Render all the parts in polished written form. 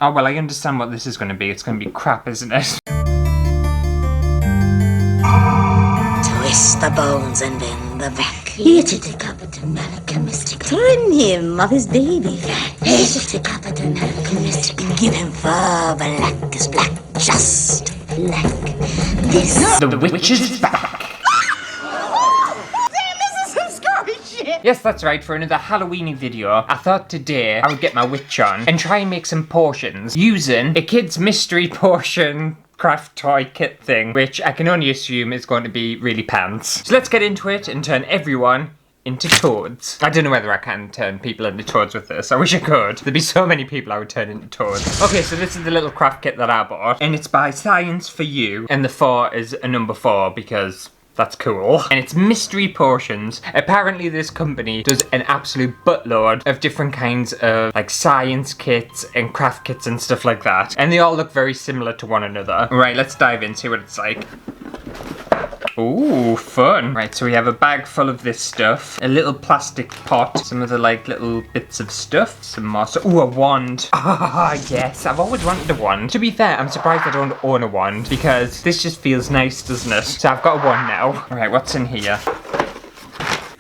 Oh, well, I understand what this is going to be. It's going to be crap, isn't it? Twist the bones and bend the back. Turn him of his baby fat. Give him fur black as black, just like this. The witch is back! Yes, that's right, for another Halloweeny video, I thought today I would get my witch on and try and make some potions using a kid's mystery potion craft toy kit thing, which I can only assume is going to be really pants. So let's get into it and turn everyone into toads. I don't know whether I can turn people into toads with this. I wish I could. There'd be so many people I would turn into toads. Okay, so this is the little craft kit that I bought, and it's by Science for You, and the 4 is a number 4 because that's cool. And it's mystery potions. Apparently this company does an absolute buttload of different kinds of like science kits and craft kits and stuff like that. And they all look very similar to one another. Right, let's dive in, see what it's like. Ooh, fun. Right, so we have a bag full of this stuff, a little plastic pot, some of the like little bits of stuff, some more. Ooh, a wand. Ah, yes, I've always wanted a wand. To be fair, I'm surprised I don't own a wand because this just feels nice, doesn't it? So I've got a wand now. All right, what's in here?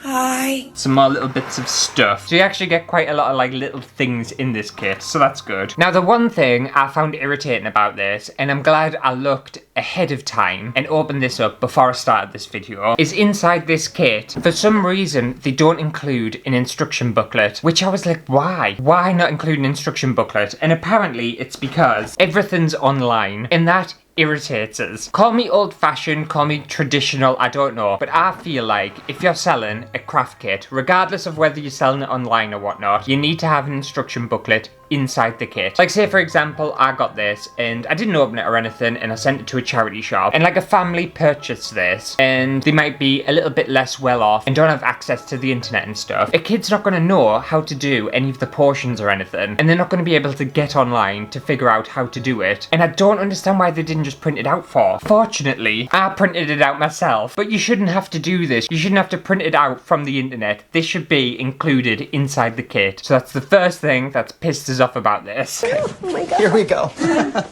Hi. Some more little bits of stuff. So you actually get quite a lot of like little things in this kit, so that's good. Now the one thing I found irritating about this, and I'm glad I looked ahead of time and opened this up before I started this video, is inside this kit, for some reason they don't include an instruction booklet, which I was like, why? Why not include an instruction booklet? And apparently it's because everything's online, and that irritates us. Call me old-fashioned, call me traditional, I don't know, but I feel like if you're selling a craft kit, regardless of whether you're selling it online or whatnot, you need to have an instruction booklet inside the kit. Like say for example, I got this and I didn't open it or anything and I sent it to a charity shop, and like a family purchased this and they might be a little bit less well off and don't have access to the internet and stuff. A kid's not going to know how to do any of the portions or anything, and they're not going to be able to get online to figure out how to do it, and I don't understand why they didn't just print it out for. Fortunately, I printed it out myself, but you shouldn't have to do this. You shouldn't have to print it out from the internet. This should be included inside the kit. So that's the first thing that's pissed us off about this. Oh my god. Here we go.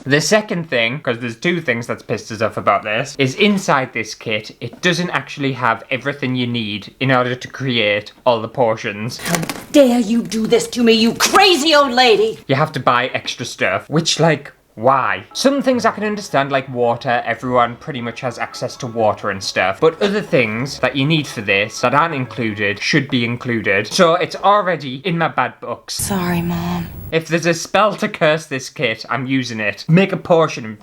The second thing, because there's 2 things that's pissed us off about this, is inside this kit, it doesn't actually have everything you need in order to create all the portions. How dare you do this to me, you crazy old lady! You have to buy extra stuff, which like, why? Some things I can understand, like water, everyone pretty much has access to water and stuff, but other things that you need for this that aren't included should be included. So it's already in my bad books. Sorry, Mom. If there's a spell to curse this kit, I'm using it. Make a portion.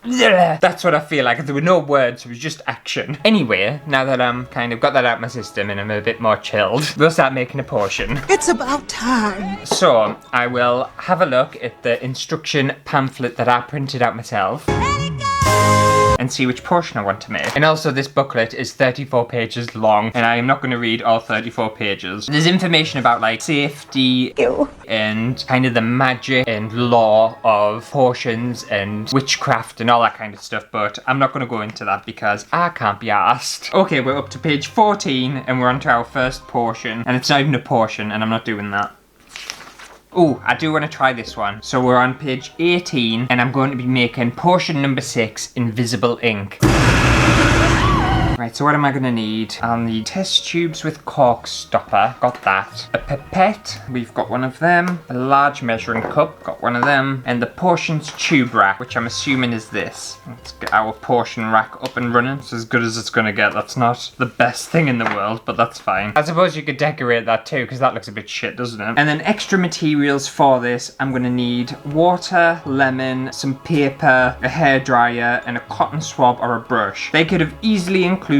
That's what I feel like. If there were no words, it was just action. Anyway, now that I'm kind of got that out of my system and I'm a bit more chilled, we'll start making a potion. It's about time. So, I will have a look at the instruction pamphlet that I printed out myself and see which portion I want to make. And also this booklet is 34 pages long and I am not going to read all 34 pages. There's information about like safety and kind of the magic and lore of potions and witchcraft and all that kind of stuff, but I'm not going to go into that because I can't be arsed. Okay, we're up to page 14 and we're on to our first portion, and it's not even a portion and I'm not doing that. Ooh, I do want to try this one. So we're on page 18 and I'm going to be making portion number 6, invisible ink. Right, so what am I going to need? I'll need test tubes with cork stopper, got that. A pipette, we've got one of them. A large measuring cup, got one of them. And the portions tube rack, which I'm assuming is this. Let's get our portion rack up and running. It's as good as it's going to get. That's not the best thing in the world, but that's fine. I suppose you could decorate that too, because that looks a bit shit, doesn't it? And then extra materials for this, I'm going to need water, lemon, some paper, a hairdryer, and a cotton swab or a brush. They could have easily included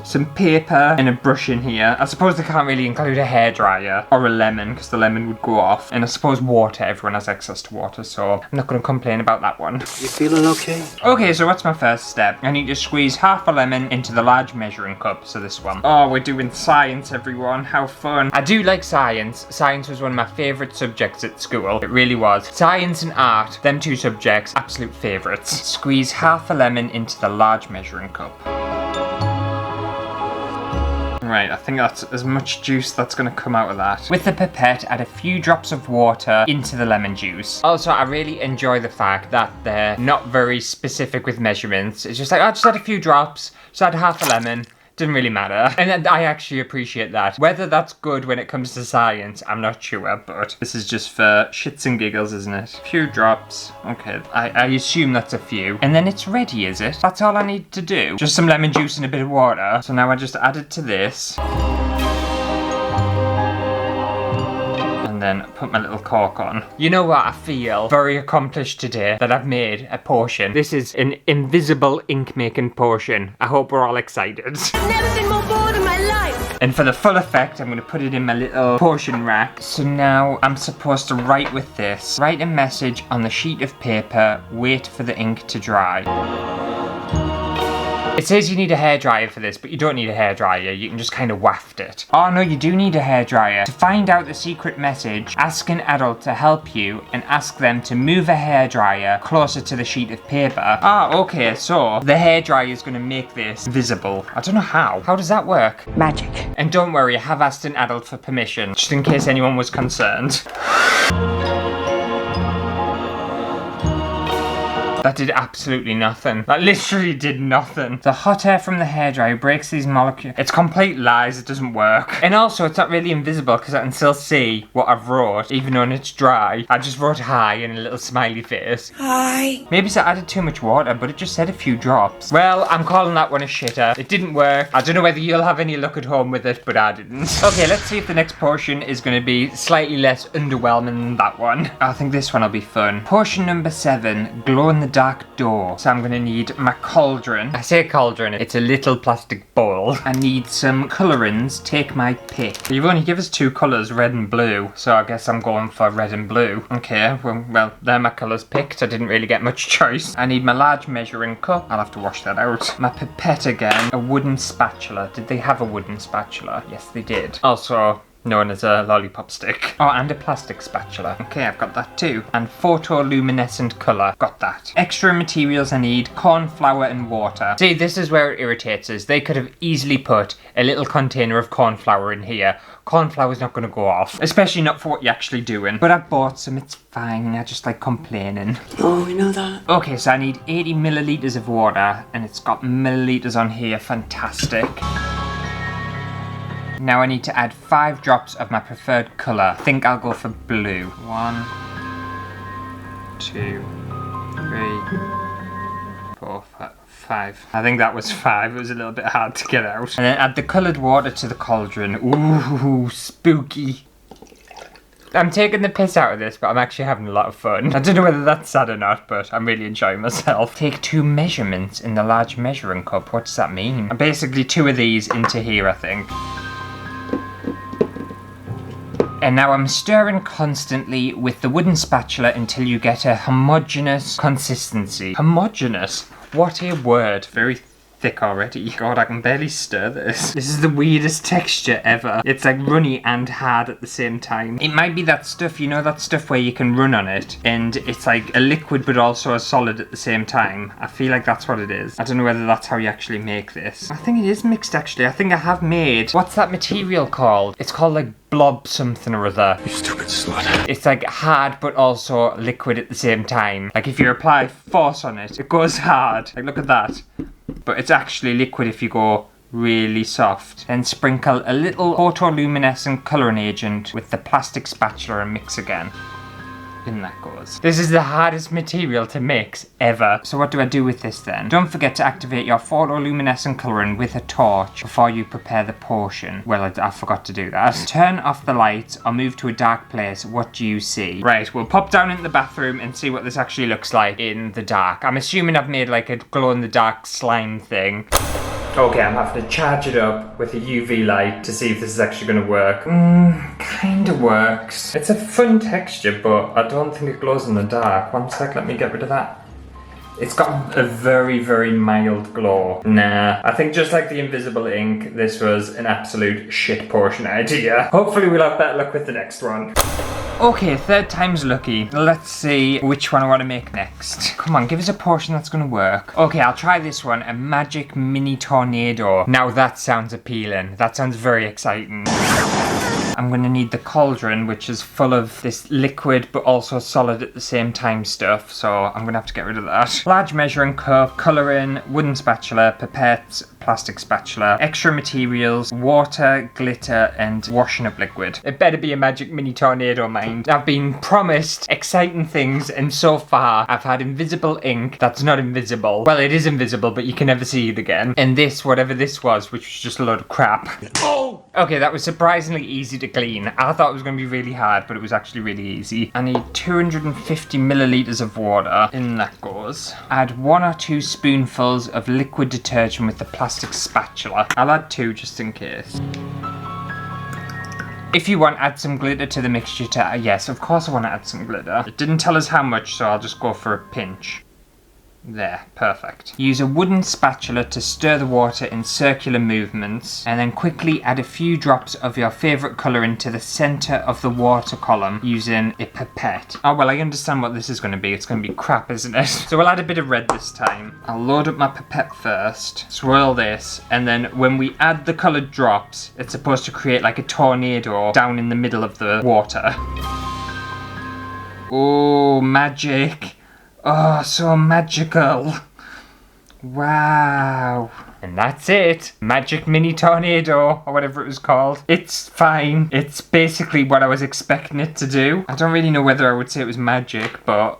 some paper and a brush in here. I suppose they can't really include a hairdryer or a lemon because the lemon would go off. And I suppose water, everyone has access to water, so I'm not going to complain about that one. You feeling okay? Okay, so what's my first step? I need to squeeze half a lemon into the large measuring cup, so this one. Oh, we're doing science, everyone. How fun. I do like science. Science was one of my favourite subjects at school. It really was. Science and art, them 2 subjects, absolute favourites. Squeeze half a lemon into the large measuring cup. Right, I think that's as much juice that's gonna come out of that. With the pipette, add a few drops of water into the lemon juice. Also, I really enjoy the fact that they're not very specific with measurements. It's just like, oh, just add a few drops, just add half a lemon. Didn't really matter. And I actually appreciate that. Whether that's good when it comes to science, I'm not sure, but this is just for shits and giggles, isn't it? A few drops. Okay, I assume that's a few. And then it's ready, is it? That's all I need to do. Just some lemon juice and a bit of water. So now I just add it to this. And then put my little cork on. You know what? I feel very accomplished today that I've made a potion. This is an invisible ink making potion. I hope we're all excited. I've never been more bored in my life. And for the full effect, I'm going to put it in my little potion rack. So now I'm supposed to write with this. Write a message on the sheet of paper. Wait for the ink to dry. It says you need a hairdryer for this, but you don't need a hairdryer. You can just kind of waft it. Oh no, you do need a hairdryer. To find out the secret message, ask an adult to help you and ask them to move a hairdryer closer to the sheet of paper. Ah, okay, so the hairdryer is going to make this visible. I don't know how. How does that work? Magic. And don't worry, I have asked an adult for permission, just in case anyone was concerned. That did absolutely nothing. That literally did nothing. The hot air from the hairdryer breaks these molecules. It's complete lies, it doesn't work. And also, it's not really invisible because I can still see what I've wrote, even when it's dry. I just wrote hi and a little smiley face. Hi. Maybe I added too much water, but it just said a few drops. Well, I'm calling that one a shitter. It didn't work. I don't know whether you'll have any luck at home with it, but I didn't. Okay, let's see if the next potion is going to be slightly less underwhelming than that one. I think this one will be fun. Potion number 7, glow in the dark door. So I'm gonna need my cauldron. I say cauldron, it's a little plastic bowl. I need some colorings, take my pick. You've only given us 2 colors, red and blue, so I guess I'm going for red and blue. Okay, well, they're my colors picked. I didn't really get much choice. I need my large measuring cup. I'll have to wash that out. My pipette again, a wooden spatula. Did they have a wooden spatula? Yes, they did. Also, known as a lollipop stick. Oh, and a plastic spatula. Okay, I've got that too. And photoluminescent colour. Got that. Extra materials I need, corn flour and water. See, this is where it irritates us. They could have easily put a little container of corn flour in here. Corn flour's not going to go off, especially not for what you're actually doing. But I bought some, it's fine. I just like complaining. Oh, we know that. Okay, so I need 80 millilitres of water, and it's got millilitres on here. Fantastic. Now I need to add 5 drops of my preferred colour. I think I'll go for blue. 1, 2, 3, 4, 5. I think that was 5. It was a little bit hard to get out. And then add the coloured water to the cauldron. Ooh, spooky. I'm taking the piss out of this, but I'm actually having a lot of fun. I don't know whether that's sad or not, but I'm really enjoying myself. Take 2 measurements in the large measuring cup. What does that mean? Basically 2 of these into here, I think. And now I'm stirring constantly with the wooden spatula until you get a homogeneous consistency. Homogeneous? What a word. Very thick already. God, I can barely stir this. This is the weirdest texture ever. It's like runny and hard at the same time. It might be that stuff, you know, that stuff where you can run on it and it's like a liquid but also a solid at the same time. I feel like that's what it is. I don't know whether that's how you actually make this. I think it is mixed actually. I think I have made, what's that material called? It's called like blob something or other. You stupid slut. It's like hard but also liquid at the same time. Like if you apply force on it, it goes hard. Like look at that. But it's actually liquid if you go really soft. Then sprinkle a little photoluminescent colouring agent with the plastic spatula and mix again. In that goes. This is the hardest material to mix ever. So what do I do with this then? Don't forget to activate your photoluminescent colouring with a torch before you prepare the potion. Well, I forgot to do that. Turn off the lights or move to a dark place. What do you see? Right, we'll pop down into the bathroom and see what this actually looks like in the dark. I'm assuming I've made like a glow-in-the-dark slime thing. Okay, I'm having to charge it up with a UV light to see if this is actually going to work. Kinda works. It's a fun texture, but I don't think it glows in the dark. 1 sec, let me get rid of that. It's got a very, very mild glow. Nah, I think just like the invisible ink, this was an absolute shit portion idea. Hopefully we'll have better luck with the next one. Okay, third time's lucky. Let's see which one I want to make next. Come on, give us a portion that's going to work. Okay, I'll try this one. A magic mini tornado. Now that sounds appealing. That sounds very exciting. I'm going to need the cauldron, which is full of this liquid but also solid at the same time stuff, so I'm going to have to get rid of that. Large measuring cup, colouring, wooden spatula, pipettes, plastic spatula, extra materials, water, glitter, and washing up liquid. It better be a magic mini tornado, mind. I've been promised exciting things, and so far I've had invisible ink that's not invisible. Well, it is invisible, but you can never see it again. And this, whatever this was, which was just a load of crap. Oh! Okay, that was surprisingly easy to clean. I thought it was going to be really hard, but it was actually really easy. I need 250 milliliters of water. In that goes. Add 1 or 2 spoonfuls of liquid detergent with the plastic spatula. I'll add 2 just in case. If you want, add some glitter to the mixture to... yes, of course I want to add some glitter. It didn't tell us how much, so I'll just go for a pinch. There, perfect. Use a wooden spatula to stir the water in circular movements, and then quickly add a few drops of your favourite colour into the centre of the water column using a pipette. Oh well, I understand what this is going to be. It's going to be crap, isn't it? So we'll add a bit of red this time. I'll load up my pipette first, swirl this, and then when we add the coloured drops, it's supposed to create like a tornado down in the middle of the water. Oh, magic. Oh, so magical. Wow. And that's it. Magic mini tornado, or whatever it was called. It's fine. It's basically what I was expecting it to do. I don't really know whether I would say it was magic, but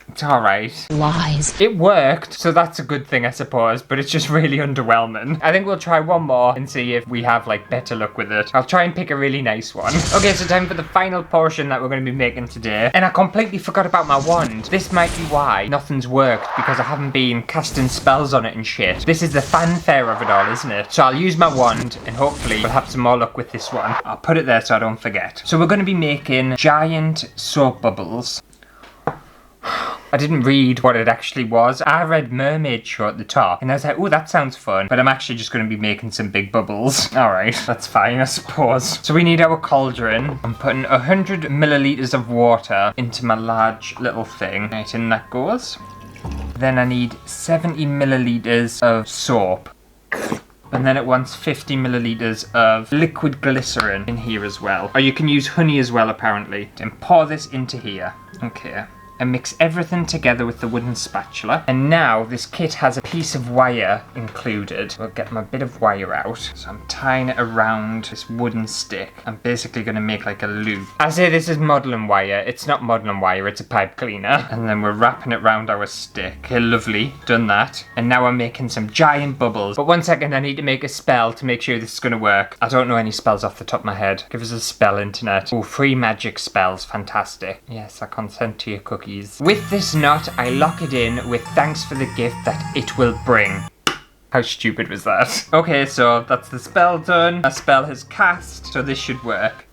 it's alright. Lies. It worked, so that's a good thing, I suppose, but it's just really underwhelming. I think we'll try one more and see if we have, like, better luck with it. I'll try and pick a really nice one. Okay, so time for the final portion that we're going to be making today. And I completely forgot about my wand. This might be why nothing's worked, because I haven't been casting spells on it and shit. This is the fanfare of it all, isn't it? So I'll use my wand, and hopefully we'll have some more luck with this one. I'll put it there so I don't forget. So we're going to be making giant soap bubbles. I didn't read what it actually was. I read Mermaid Show at the top, and I was like, oh, that sounds fun. But I'm actually just going to be making some big bubbles. Alright, that's fine, I suppose. So we need our cauldron. I'm putting 100 milliliters of water into my large little thing. Right, in that goes. Then I need 70 milliliters of soap. And then it wants 50 milliliters of liquid glycerin in here as well. Or you can use honey as well, apparently. And pour this into here. Okay. And mix everything together with the wooden spatula. And now this kit has a piece of wire included. We'll get my bit of wire out. So I'm tying it around this wooden stick. I'm basically going to make like a loop. I say this is modelling wire. It's not modelling wire, it's a pipe cleaner. And then we're wrapping it around our stick. Okay, lovely. Done that. And now I'm making some giant bubbles. But 1 second, I need to make a spell to make sure this is going to work. I don't know any spells off the top of my head. Give us a spell, internet. Oh, free magic spells. Fantastic. Yes, I consent to your cookie. With this knot, I lock it in with thanks for the gift that it will bring. How stupid was that? Okay, so that's the spell done. A spell has cast, so this should work.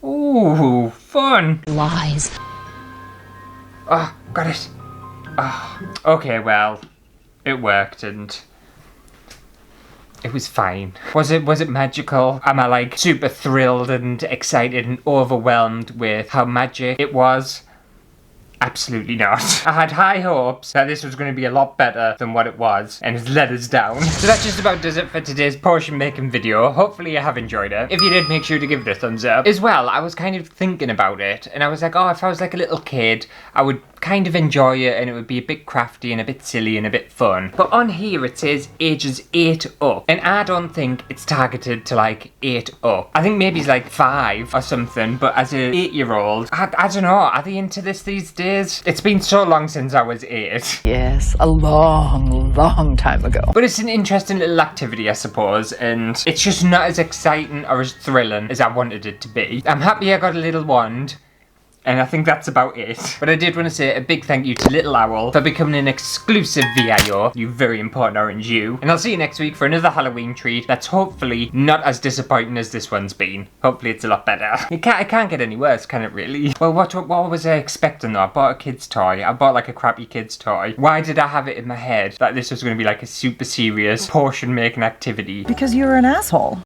Ooh, fun. Lies. Oh, got it. Oh, okay, well, it worked and it was fine. Was it magical? Am I like super thrilled and excited and overwhelmed with how magic it was? Absolutely not. I had high hopes that this was going to be a lot better than what it was, and it's let us down. So that just about does it for today's potion making video. Hopefully you have enjoyed it. If you did, make sure to give it a thumbs up. As well, I was kind of thinking about it, and I was like, oh, if I was like a little kid, I would kind of enjoy it, and it would be a bit crafty and a bit silly and a bit fun. But on here it says ages 8 up, and I don't think it's targeted to like 8 up. I think maybe it's like 5 or something, but as an 8-year-old, I don't know, are they into this these days? It's been so long since I was 8. Yes, a long, long time ago. But it's an interesting little activity, I suppose, and it's just not as exciting or as thrilling as I wanted it to be. I'm happy I got a little wand. And I think that's about it. But I did want to say a big thank you to Little Owl for becoming an exclusive VIO, you very important orange you. And I'll see you next week for another Halloween treat that's hopefully not as disappointing as this one's been. Hopefully it's a lot better. It can't get any worse, can it really? Well, what was I expecting though? I bought a kid's toy. I bought like a crappy kid's toy. Why did I have it in my head that this was going to be like a super serious potion making activity? Because you're an asshole.